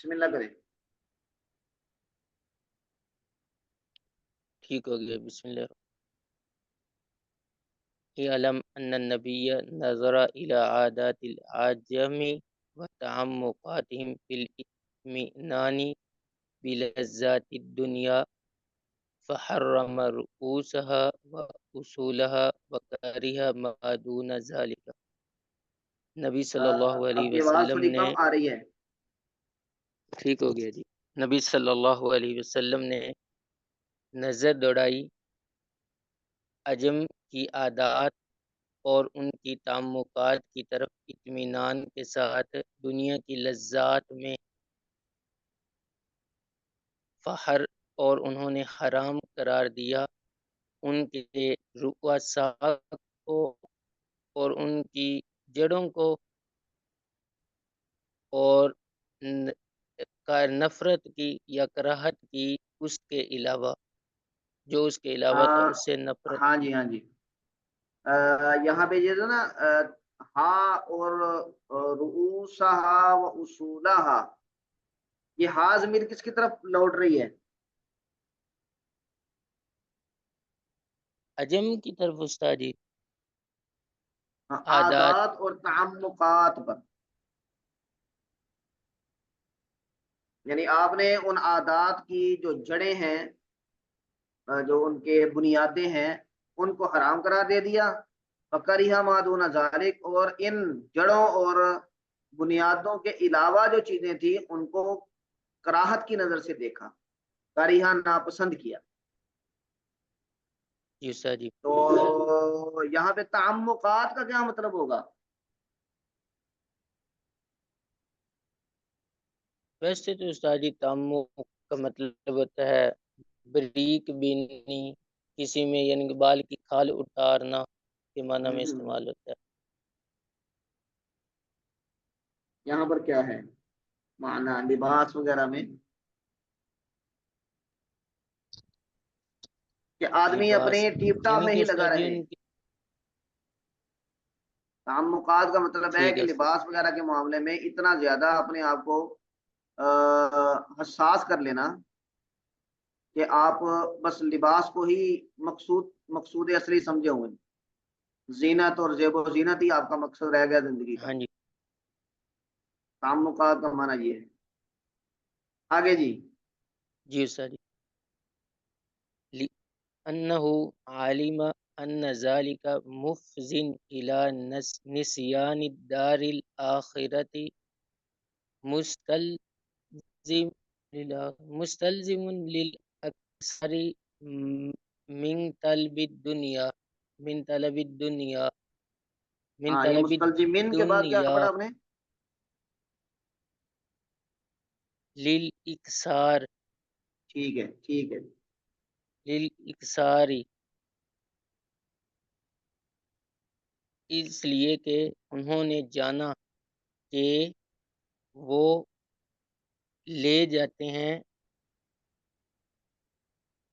بسم اللہ کریں. ٹھیک ہو گیا. بسم اللہ. اعلم ان النبی نظر الى عادات العجم وتعمقاتهم في الاطمئنان بلذات الدنيا فحرم رؤوسها واصولها وكره ما دون ذلك. نبی صلی اللہ آپ علیہ کی آواز وسلم تھوڑی نے کم آ رہی ہے. ٹھیک ہو گیا جی. نبی صلی اللہ علیہ وسلم نے نظر دوڑائی عجم کی عادات اور ان کی تعمقات کی طرف اطمینان کے ساتھ دنیا کی لذات میں فخر اور انہوں نے حرام قرار دیا ان کے رؤساء کو اور ان کی جڑوں کو اور نفرت کی یا کراہت کی اس کے علاوہ جو اس کے علاوہ تھا اس سے نفرت. ہاں جی ہاں جی. یہاں پہ یہ جو نا ہا اور رؤوسہا و اصولہا، یہ ہا ضمیر کس کی طرف لوٹ رہی ہے؟ عجم کی طرف استاد جی. عادات اور تعمقات پر، یعنی آپ نے ان عادات کی جو جڑیں ہیں، جو ان کے بنیادیں ہیں، ان کو حرام قرار دے دیا. فَكَرِهَ مَا دُونَ ذَلِكَ، اور ان جڑوں اور بنیادوں کے علاوہ جو چیزیں تھیں ان کو کراہت کی نظر سے دیکھا. کریہ ناپسند کیا. جی استاد جی. تو یہاں پہ تعمقات کا کیا مطلب ہوگا؟ ویسے تو استاد جی تعمق کا مطلب ہوتا ہے بریک بینی، کسی میں یعنی کہ بال کی کھال اتارنا کے معنی میں استعمال ہوتا ہے. یہاں پر کیا ہے معنی لباس وغیرہ میں؟ کہ آدمی اپنے لباس ٹیپ ٹاپ یعنی میں کہ ہی لگا استاد جی رہے. ان کی تعمقات کا مطلب ہے ٹھیک کہ ہے لباس وغیرہ کے معاملے میں اتنا زیادہ اپنے آپ کو حساس کر لینا کہ آپ بس لباس کو ہی مقصود اصلی سمجھے ہوئے. زینت اور زیب و زینت ہی آپ کا مقصد رہ گیا زندگی کا. ہاں جی. تعمقات کا معنی یہ ہے. آگے جی. جی استاد جی. لأنه علم أن ذلك مفضٍ إلى نسيان الدار الآخرة مستلزم للأكثر من طلب الدنيا من ہاں، یہ طلب مستلزمین کے بعد کیا الدنيا پڑھا آپ نے؟ للإكثار ٹھیک ہے ٹھیک ہے. للإكثار اس لیے کہ انہوں نے جانا کہ وہ لے جاتے ہیں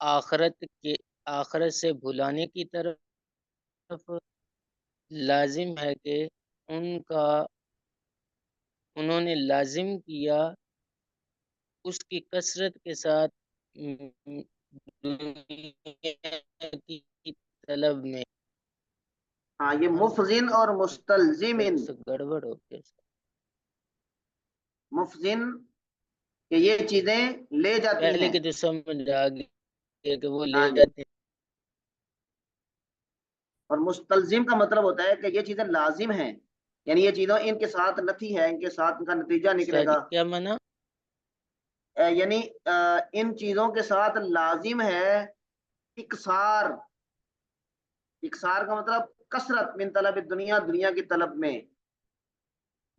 آخرت سے بھلانے کی طرف. لازم ہے کہ انہوں نے لازم کیا اس کی کثرت کے ساتھ دنیا کی طلب میں. ہاں، یہ مفزن اور مستلزمن. گڑبڑ ہو گیا. مفزن کہ یہ چیزیں لے جاتی پہلے ہیں. کے تو سمجھ آ گیا کہ وہ لے ہاں جی. جاتے ہیں. اور مستلزم کا مطلب ہوتا ہے کہ یہ چیزیں لازم ہیں، یعنی یہ چیزیں ان کے ساتھ نفی ہے، ان کے ساتھ ان کا نتیجہ نکلے جی گا. کیا مانا؟ یعنی ان چیزوں کے ساتھ لازم ہے اکثار. اکثار کا مطلب کثرت. من طلب دنیا، دنیا کی طلب میں،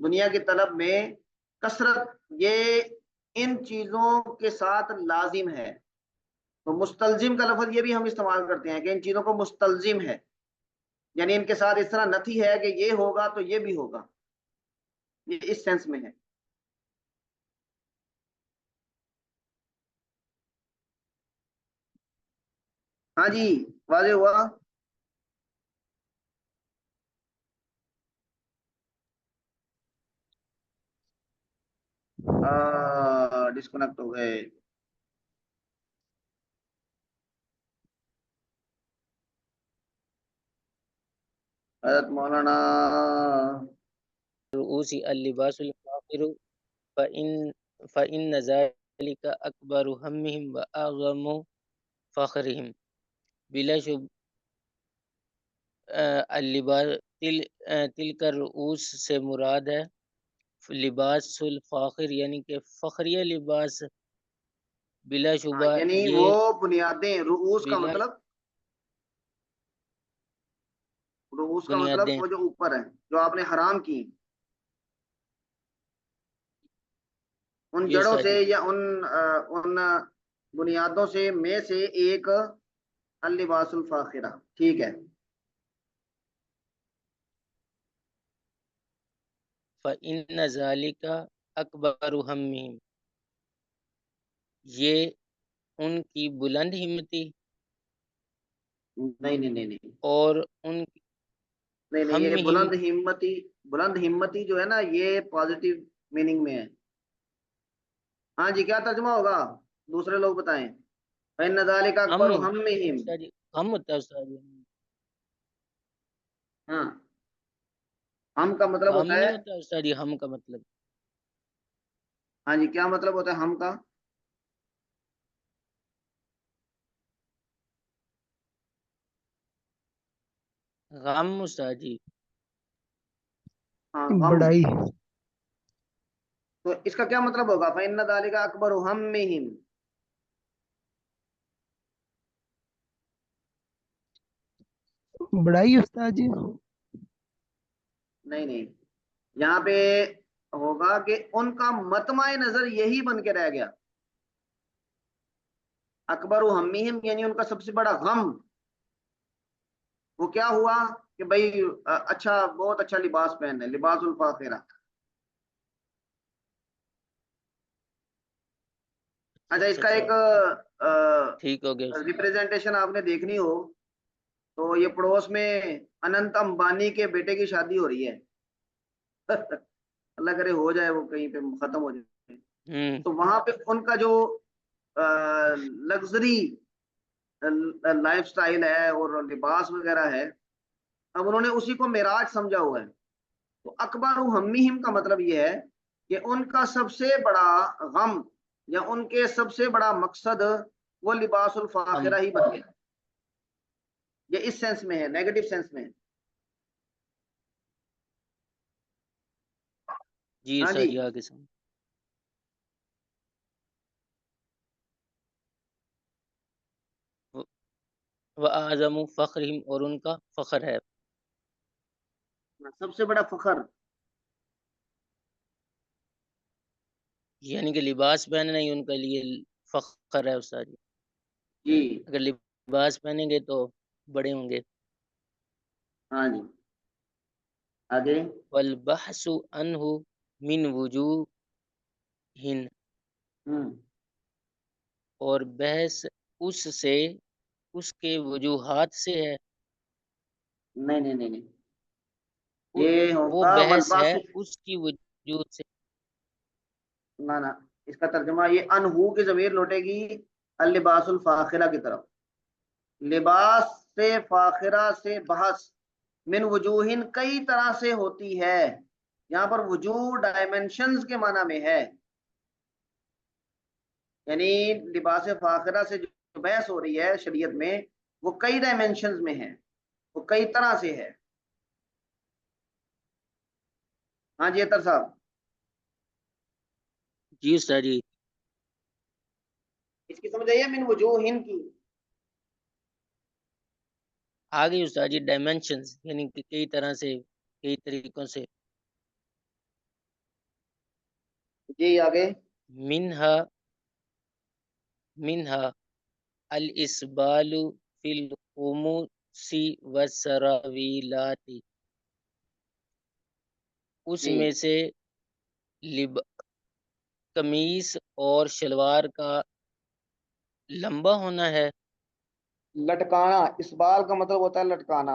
دنیا کی طلب میں کثرت، یہ ان چیزوں کے ساتھ لازم ہے. تو مستلزم کا لفظ یہ بھی ہم استعمال کرتے ہیں کہ ان چیزوں کو مستلزم ہے، یعنی ان کے ساتھ اس طرح نفی ہے کہ یہ ہوگا تو یہ بھی ہوگا. یہ اس سینس میں ہے. ہاں جی، واضح ہوا. ڈسکنیکٹ ہو گئے. حضرت مولانا رؤوس اللباس الفاخر فإن ذلك أكبر همهم وأعظم فخرهم بلا شب اللباس تلک الرؤوس سے مراد ہے لباس الفاخر یعنی کہ فخریہ لباس. بلا شبہ یعنی یہ وہ بنیادیں. رؤوس کا بلا مطلب بنیادیں وہ جو اوپر ہے جو آپ نے حرام کی ان جی جڑوں استاد سے جی. یا ان بنیادوں سے میں سے ایک اللباس الفاخرہ. ٹھیک ہے. فإن ذلك أكبر همهم یہ ان کی بلند ہمتی نہیں نہیں نہیں نہیں اور ان نہیں نہیں یہ ہمہم. بلند ہمتی جو ہے نا یہ پازیٹیو میننگ میں ہے. ہاں جی کیا ترجمہ ہوگا دوسرے لوگ بتائیں. فإن ذلك ہم أكبر همهم. استاد جی ہم ہوتا ہے استاد جی. ہاں ہم کا مطلب ہم ہوتا ہے. نہیں ہوتا استاد جی. ہم کا مطلب ہاں جی کیا مطلب ہوتا ہے ہم کا. غم استاد جی. ہاں غم. بڑائی. تو اس کا کیا مطلب ہوگا فإن ذلك أكبر همهم. بڑائی استاد جی. نہیں نہیں یہاں پہ ہوگا کہ ان کا مطمع نظر یہی بن کے رہ گیا. اکبر ہمہم یعنی ان کا سب سے بڑا غم وہ کیا ہوا کہ بھائی اچھا بہت اچھا لباس پہننے لباس الفاخرہ. اچھا اس اچھا کا اچھا ایک ٹھیک ہو گیا استاد. ریپریزنٹیشن آپ نے دیکھنی ہو تو یہ پڑوس میں اننت امبانی کے بیٹے کی شادی ہو رہی ہے. اللہ کرے ہو جائے وہ کہیں پہ ختم ہو جائے. تو وہاں پہ ان کا جو لگژری لائف سٹائل ہے اور لباس وغیرہ ہے اب انہوں نے اسی کو معراج سمجھا ہوا ہے. تو اکبر ہمہم کا مطلب یہ ہے کہ ان کا سب سے بڑا غم یا ان کے سب سے بڑا مقصد وہ لباس ہم الفاخرہ ہی بن گیا. یہ اس سینس میں ہے نیگیٹو سینس میں ہے. جی ہاں استاد جی جی آگے سن. وَأَعْظَمُ فَخْرِهِمْ اور ان کا فخر ہے. سب سے بڑا فخر یعنی کہ لباس پہننا ہی ان کے لیے فخر ہے استاد جی. جی. اگر لباس پہنیں گے تو بڑے ہوں گے. ہاں جی آگے. والبحث عنہ من وجوہ اور بحث اس سے اس کے وجوہات سے ہے. نہیں نہیں نہیں نہیں یہ وہ ہوگا بحث ہے والباس. اس کی وجود سے. نہ اس کا ترجمہ یہ انہو کی ضمیر لوٹے گی اللباس الفاخرہ کی طرف. لباس سے فاخرہ سے بحث من وجوہن کئی طرح سے ہوتی ہے. یہاں پر وجوہ ڈائمنشنز کے معنی میں ہے. یعنی لباس فاخرہ سے جو بحث ہو رہی ہے شریعت میں وہ کئی ڈائمنشنز میں ہے وہ کئی طرح سے ہے. ہاں جی اطہر صاحب. جی استاد جی. اس کی سمجھ آئیے من وجوہن کی. آگے استاد جی ڈائمینشنز یعنی کہ کئی طرح سے کئی طریقوں سے. جی آگے. منہا الاسبال فی الخموس والسراویلات اس جی میں سے قمیص اور شلوار کا لمبا ہونا ہے. لٹکانا اسبال کا مطلب ہوتا ہے لٹکانا.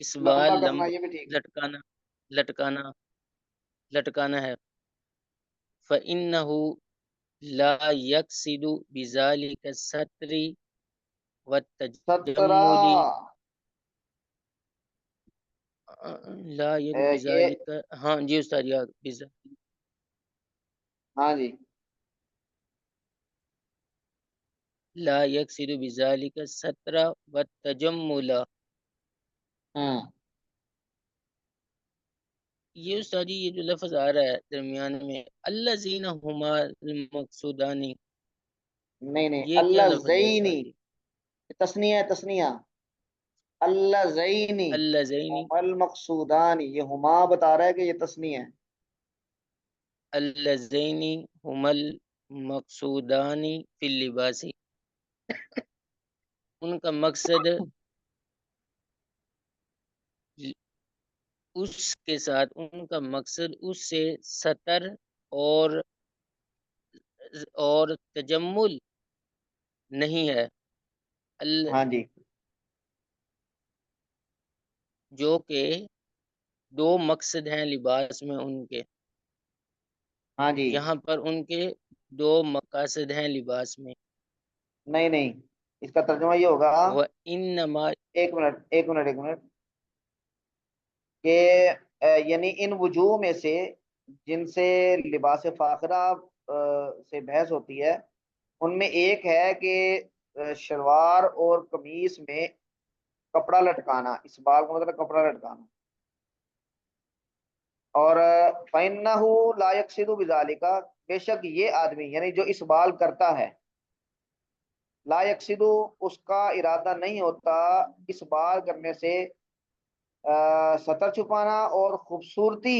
اسبال لمبا کرنا یہ بھی ٹھیک ہے. لٹکانا لٹکانا لٹکانا ہے. فإنہ لا یقصد بذالک الستر سترہ، والتجمل، لا یقصد یہ، بذالک، ہاں جی استاد یاد، ہاں جی، لا یقصد بذالک الستر والتجمل. ہاں یہ استاد جی، یہ جو لفظ آ رہا ہے درمیان میں، الذین ہما المقصودانی، نہیں نہیں، یہ کیا اللہ لفظ ہے استاد زینی، جی؟ تسنیہ ہے، تسنیہ، اللہ زینی، اللذین، المقصودان، یہ ہما بتا رہا ہے کہ یہ تسنیہ ہے. اللذین ہما المقصودانی فی اللباس، ان کا مقصد اس کے ساتھ، ان کا مقصد اس سے ستر اور تجمل نہیں ہے. ہاں جی، جو کہ دو مقصد ہیں لباس میں ان کے، ہاں جی، یہاں پر ان کے دو مقاصد ہیں لباس میں. نہیں نہیں، اس کا ترجمہ یہ ہوگا، وَإِنَّمَا، ایک منٹ ایک منٹ ایک منٹ، کہ یعنی ان وجوہ میں سے جن سے لباس فاخرہ سے بحث ہوتی ہے، ان میں ایک ہے کہ شلوار اور قمیص میں کپڑا لٹکانا، اس بال کا مطلب کپڑا لٹکانا. اور فَإِنَّهُ لَا يَقْصِدُ بِذَلِكَ، بے شک یہ آدمی یعنی جو اس بال کرتا ہے، لا یقصد، اس کا ارادہ نہیں ہوتا اس بال کرنے سے سطر چھپانا اور خوبصورتی،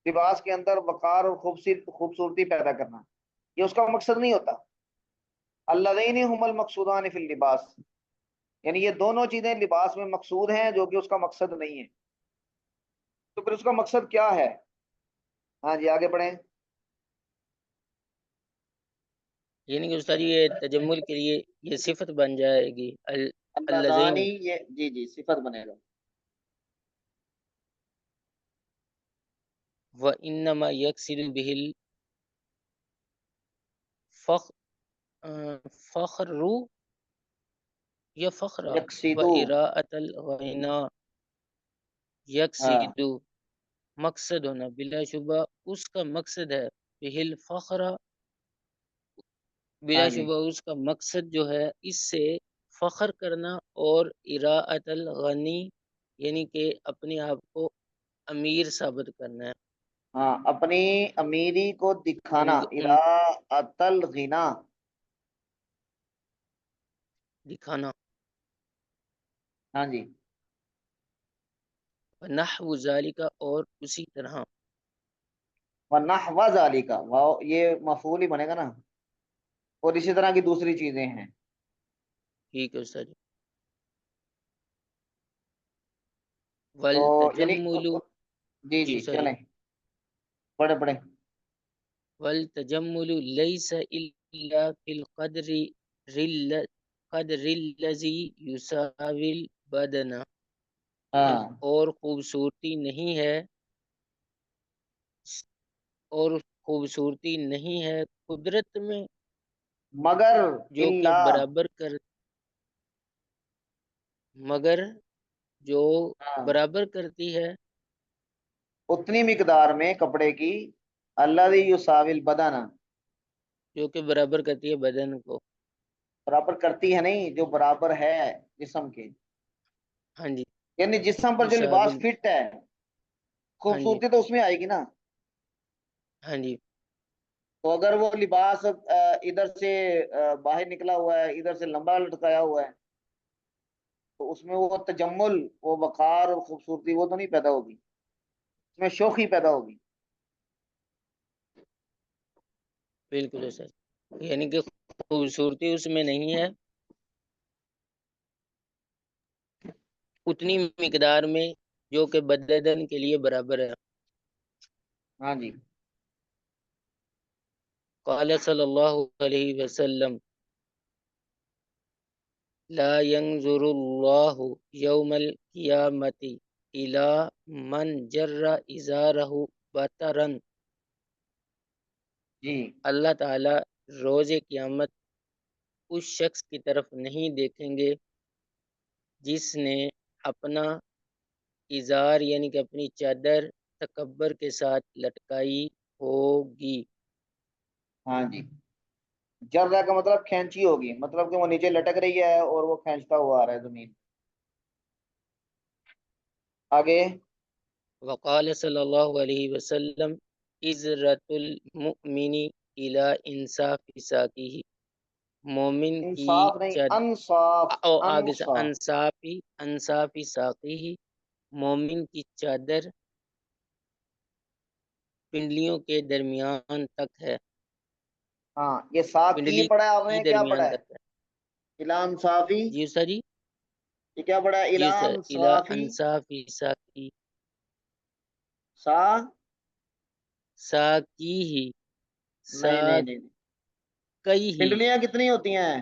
لباس کے اندر وقار اور خوبصورتی پیدا کرنا، یہ اس کا مقصد نہیں ہوتا. اللذین هم المقصودان فی اللباس، یعنی یہ دونوں چیزیں لباس میں مقصود ہیں جو کہ اس کا مقصد نہیں ہے. تو پھر اس کا مقصد کیا ہے؟ ہاں جی آگے بڑھیں. یعنی کہ استاد جی یہ تجمل کے لیے یہ صفت بن جائے گی اللذانی، اللذین. یہ جی جی صفت بنے گا. وَإِنَّمَا يَقْصِدُ بِهِ الفخر یا فخر یقصدو، وإراءة الغنا، ہاں یقصد مقصد ہونا، بلا شبہ اس کا مقصد ہے، بہل فخر، بلا ہاں جی، شبہ اس کا مقصد جو ہے اس سے فخر کرنا اور اراءۃ الغنی، یعنی کہ اپنے آپ کو امیر ثابت کرنا ہے. ہاں اپنی امیری کو دکھانا، ان اراءۃ الغنا. دکھانا. ہاں جی، نحو ذالک، اور اسی طرح. وَنَحْوَ ذَلِكَ، یہ مفعول ہی بنے گا نا، اور اسی طرح کی دوسری چیزیں ہیں. ٹھیک ہے استاد جی. تو یعنی والتجمل، جی جی جی استاد جی. چلیں، پڑھے پڑھے. والتجمل ليس إلا في قدر الذي يساوي البدن، ہاں اور خوبصورتی نہیں ہے، اور خوبصورتی نہیں ہے قدرت میں، مگر جو کہ اللہ، برابر کر، مگر جو ہاں برابر کرتی ہے، اتنی مقدار میں کپڑے کی، اللہ یساوی البدن، جو کہ برابر کرتی ہے بدن کو. برابر کرتی ہے نہیں، جو برابر ہے جسم کے، ہاں جی. یعنی جسم پر جو لباس یساوی، فٹ ہے، ہاں جی. خوبصورتی تو اس میں آئے گی نا. ہاں جی. تو اگر وہ لباس ادھر سے باہر نکلا ہوا ہے، ادھر سے لمبا لٹکایا ہوا ہے، تو اس میں وہ تجمل، وہ وقار اور خوبصورتی وہ تو نہیں پیدا ہوگی، اس میں شوخی پیدا ہوگی. بالکل سر، یعنی کہ خوبصورتی اس میں نہیں ہے اتنی مقدار میں جو کہ بدن کے لیے برابر ہے. ہاں جی، قال صلی اللہ علیہ وسلم لا ينظر اللہ یوم القیامت الى من جر ازارہ بطرا، جی اللہ تعالیٰ روز قیامت اس شخص کی طرف نہیں دیکھیں گے جس نے اپنا ازار یعنی کہ اپنی چادر تکبر کے ساتھ لٹکائی ہوگی۔ ہاں جی، جرہ کا مطلب کھینچی ہوگی، مطلب کہ وہ نیچے لٹک رہی ہے اور وہ کھینچتا ہوا آ رہا ہے زمین۔ آگے وقال صلی اللہ علیہ وسلم عزرت المؤمن الی انصاف ساقیہ، مومن کی انصاف نہیں، انصاف، او آگے سے انصاف۔ انصافی ساقیہ، مومن کی چادر پنڈلیوں کے درمیان تک ہے، ہاں، یہ ساتھ کی پنڈلی پڑھا ہے آپ کی نے، کیا پڑھا درمیان ہے؟ تک ہے۔ اعلان صافی، جی سر جی، یہ کیا پڑھا ہے؟ جی سر، اعلان الی صافی، انصافی ساقی، سا، ساقیہ، نہیں نہیں نہیں نہیں۔ ساقیہ، پنڈلیاں کتنی ہوتی ہیں؟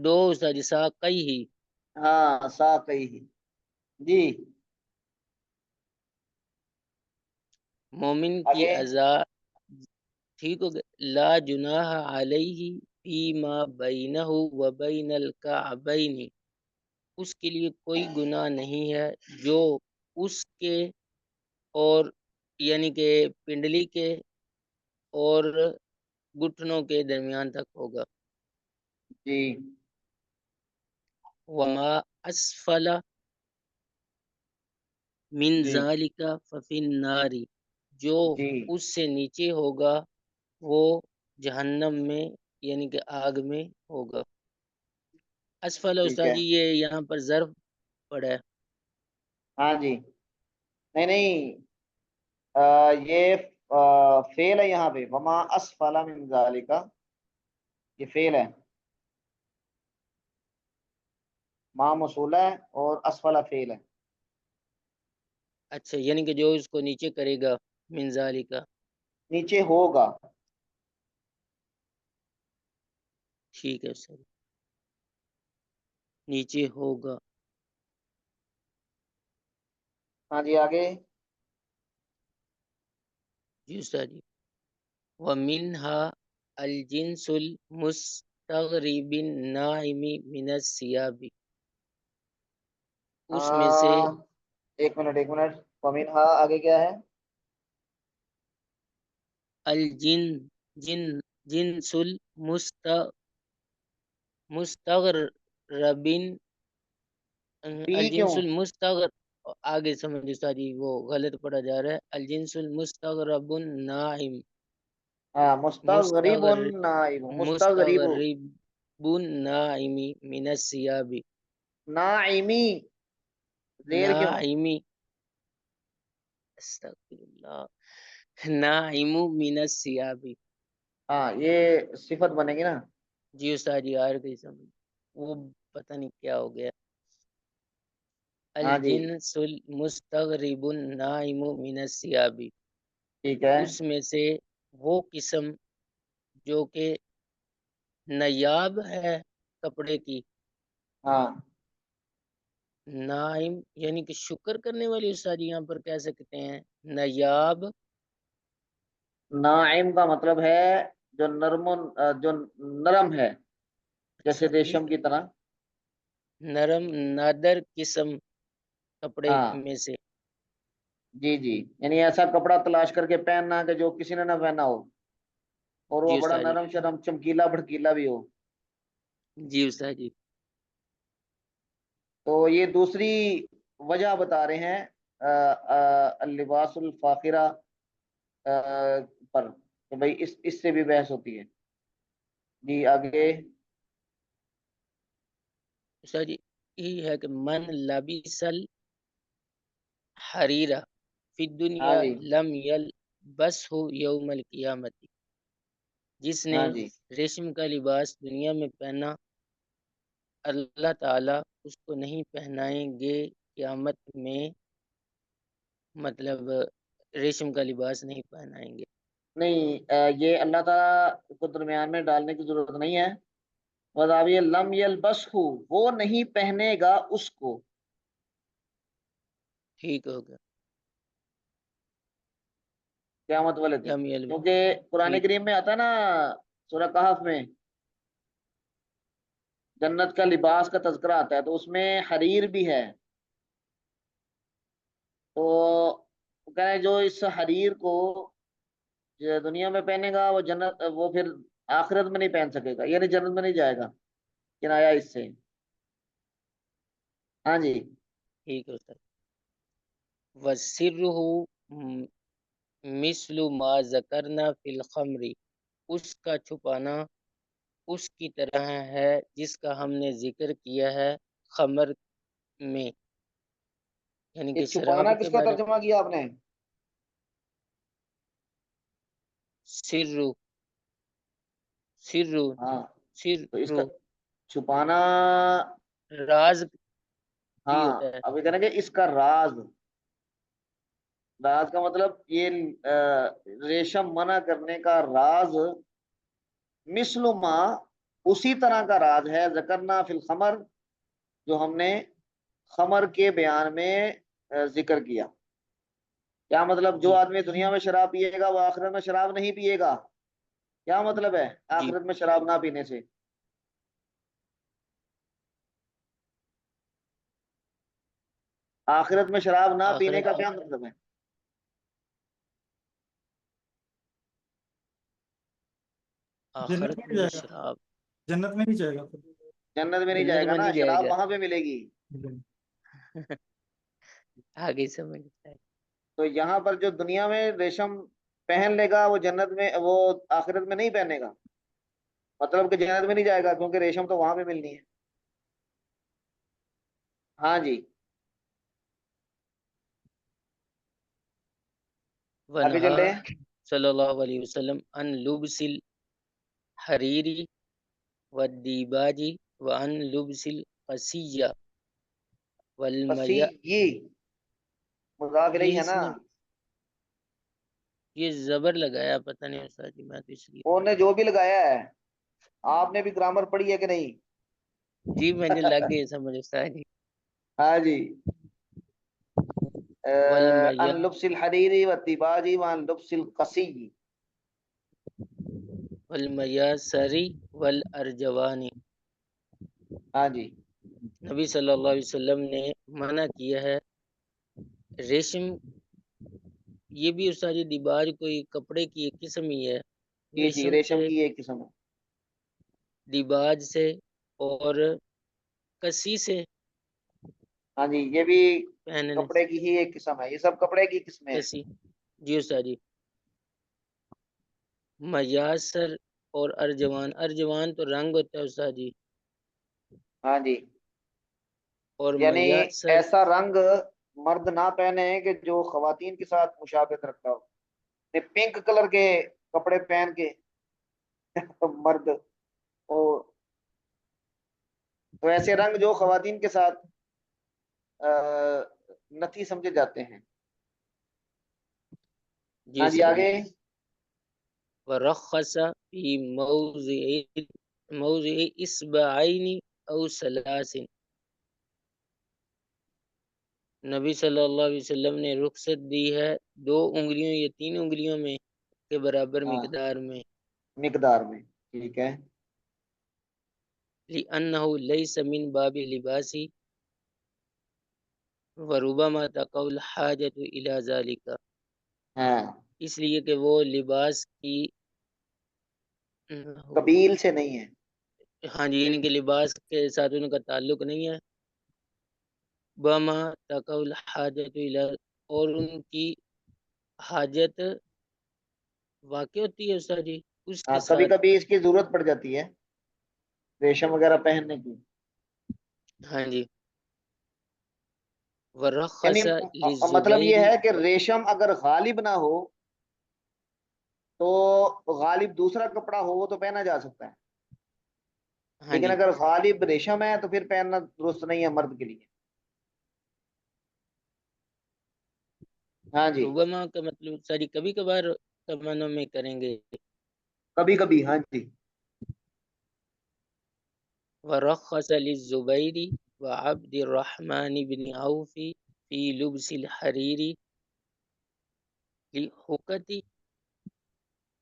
دو سر جی، ساقیہ، ہاں، ساقی، جی مومن کی آگے۔ ازا، ٹھیک ہو گیا، لا جناح علیہ فیما بینہ و بین الکعبین، اس کے لیے کوئی گناہ نہیں ہے جو اس کے اور یعنی کہ پنڈلی کے اور گھٹنوں کے درمیان تک ہوگا۔ جی وما اسفل من جی ذالک ففی النار، جو جی اس سے نیچے ہوگا وہ جہنم میں یعنی کہ آگ میں ہوگا۔ اسفل ٹھیک استاد ہے، جی یہ یہاں پر ظرف پڑا ہے۔ ہاں جی، نہیں نہیں، یہ فعل ہے یہاں پہ، وما اسفل من ذالک، یہ فعل ہے، ما موصول ہے اور اسفل فعل ہے۔ اچھا، یعنی کہ جو اس کو نیچے کرے گا، من ذالک، نیچے ہوگا، ٹھیک ہے سر، نیچے ہوگا۔ ہاں جی آگے۔ جی استاد جی، ومنها الجنس المستغرب الناعم من الثياب، اس میں سے ایک منٹ ایک منٹ، ومنہا آگے کیا ہے؟ الجن جن جنس المستغرب، پی کیوں؟ الجنس المستغرب، آگے سمجھ استاد جی وہ غلط پڑھا جا رہا ہے، الجنس المستغرب الناعم، ہاں، مستغرب مستغرب نائم، مستغرب مستغرب الناعم من الثياب، نائمی، زیر کیوں؟ ناعمی، استغفر اللہ، ناعم من الثياب۔ ہاں، یہ صفت بنے گی نا۔ جی استاد جی آ گئی سمجھ، وہ پتہ نہیں کیا ہو گیا۔ ہاں جی الجنس المستغرب الناعم من الثياب، ٹھیک ہے، اس میں سے وہ قسم جو کہ نایاب ہے کپڑے کی، ہاں، نائم یعنی کہ شکر کرنے والی، استاد جی یہاں پر کہہ سکتے ہیں نایاب، نائم کا مطلب ہے جو نرم جو نرم ہے، اچھا جیسے ٹھیک، ریشم کی طرح۔ نرم نادر قسم کپڑے ہاں میں سے، جی جی، یعنی ایسا کپڑا تلاش کر کے پہننا کہ جو کسی نے نہ پہنا ہو، اور وہ جی بڑا استاد جی، نرم شرم چمکیلا بھڑکیلا بھی ہو۔ جی استاد جی، تو یہ دوسری وجہ بتا رہے ہیں اللباس الفاخرہ پر، کہ بھائی اس سے بھی بحث ہوتی ہے۔ جی آگے۔ استاد جی یہی ہے کہ من لبسل حریرہ فی ہاں الدنیا جی لم یل بس ہو یوم القیامت، جس نے ہاں جی، ریشم کا لباس دنیا میں پہنا، اللہ تعالیٰ اس کو نہیں پہنائیں گے قیامت میں، مطلب ریشم کا لباس نہیں پہنائیں گے۔ نہیں، یہ اللہ تعالیٰ کو درمیان میں ڈالنے کی ضرورت نہیں ہے۔ وَذَابِيَ لم يلبسه، وہ نہیں پہنے گا اس کو۔ ٹھیک ہو گیا، قیامت والے دن، یوم الوقت. کیونکہ قرآن ٹھیک. کریم میں آتا ہے نا سورہ کہف میں جنت کا لباس کا تذکرہ آتا ہے، تو اس میں حریر بھی ہے، تو وہ کہہ رہے ہیں جو اس حریر کو جو دنیا میں پہنے گا وہ جنت، وہ پھر آخرت میں نہیں پہن سکے گا، یعنی جنت میں نہیں جائے گا، کنایا اس سے. ہاں جی. ٹھیک ہے استاد. وسرہ مثل ما ذکرنا فی الخمر، اس کا چھپانا اس کی طرح ہے جس کا ہم نے ذکر کیا ہے خمر میں، یعنی یہ کہ چھپانا شراب کے کس کا بارے میں. ترجمہ کیا آپ نے؟ سر سر ہاں سر تو اس کا چھپانا، راز بھی ہاں ہوتا ہے. ابھی کہنا کہ اس کا راز، راز کا مطلب یہ ریشم منع کرنے کا راز، مثل ما اسی طرح کا راز ہے، ذکرنا فی الخمر جو ہم نے خمر کے بیان میں ذکر کیا. کیا مطلب جو جی آدمی دنیا میں شراب پیے گا وہ آخرت میں شراب نہیں پیے گا؟ کیا مطلب ہے جی. آخرت میں شراب نہ پینے سے؟ آخرت میں شراب نہ پینے آخرت کا میں کیا مطلب ہے؟ جنت آخرت میں نہیں میں جائے گا، شراب جنت میں نہیں جائے گا پھر. جنت میں نہیں جنت جائے گا میں نا، نہیں جائے شراب گا. وہاں پہ ملے گی. آگے سمجھتا ہے. تو یہاں پر جو دنیا میں ریشم پہن لے گا وہ جنت میں، وہ آخرت میں نہیں پہنے گا، مطلب کہ جنت میں نہیں جائے گا کیونکہ ریشم تو وہاں پہ ملنی ہے. ہاں جی. آگے ونہا چل رہے ہیں. صلی اللہ علیہ وسلم ان لبس الحریری والدیباجی وان لبس القسیہ پسی والمیا. یہ مضاف یہ الیہ ہے اس نا، نے یہ زبر لگایا، پتہ نہیں استاد جی، میں تو اس لیے. اور نے جو بھی لگایا ہے. آپ نے بھی گرامر پڑھی ہے کہ نہیں؟ جی مجھے لگ گئی سمجھ استاد جی. ہاں جی. ان والمیا لبس الحریری والدیباجی وان لبس القسی. والمیسری والارجوانی. ہاں جی. نبی صلی اللہ علیہ وسلم نے منع کیا ہے ریشم. یہ بھی استاد جی دیباج کوئی کپڑے کی ایک قسم ہی ہے، جی جی، ریشم کی ایک قسم ہے. دیباج سے اور کسی سے ہاں جی، یہ بھی پہننے کپڑے کی ہی ایک قسم ہے، یہ سب کپڑے کی قسمیں ہیں. کسی. جی استاد جی. میاسر اور ارجوان، ارجوان تو رنگ ہوتا ہے استاد جی، ہاں جی، اور یعنی میاسر. ایسا رنگ مرد نہ پہنے کہ جو خواتین کے ساتھ مشابہت رکھتا ہو. پنک کلر کے کپڑے پہن کے مرد، تو ایسے رنگ جو خواتین کے ساتھ نتی سمجھے جاتے ہیں. جی ہاں جی استاد جی. آگے. ورخص فی موضع اصبعین او ثلاث. نبی صلی اللہ علیہ وسلم نے رخصت دی ہے 2 انگلیوں یا 3 انگلیوں میں کے برابر ہاں، مقدار میں. مقدار میں، ٹھیک ہے. لأنه ليس من باب اللباس وربما تقع الحاجة إلى ذلك. ہاں، اس لیے کہ وہ لباس کی قبیل سے نہیں ہے. ہاں جی، یعنی کہ لباس کے ساتھ ان کا تعلق نہیں ہے. بما تقع الحاجة إلى، اور ان کی حاجت واقع ہوتی ہے استاد جی اس ہاں، کے کبھی ساتھ. کبھی اس کی ضرورت پڑ جاتی ہے ریشم وغیرہ پہننے کی. ہاں جی. یعنی ورخص مطلب یہ للزبیر. ہے کہ ریشم اگر غالب نہ ہو تو غالب دوسرا کپڑا ہو وہ تو پہنا جا سکتا ہے، ہاں لیکن جی. اگر غالب ریشم ہے تو پھر پہننا درست نہیں ہے مرد کے لیے. ہاں جی، ربما کا مطلب ساری کبھی کبھار تمنوں میں کریں گے. کبھی کبھی. ہاں جی. ورخص للزبیر وعبد الرحمن بن عوف في لبس الحرير لحكة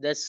10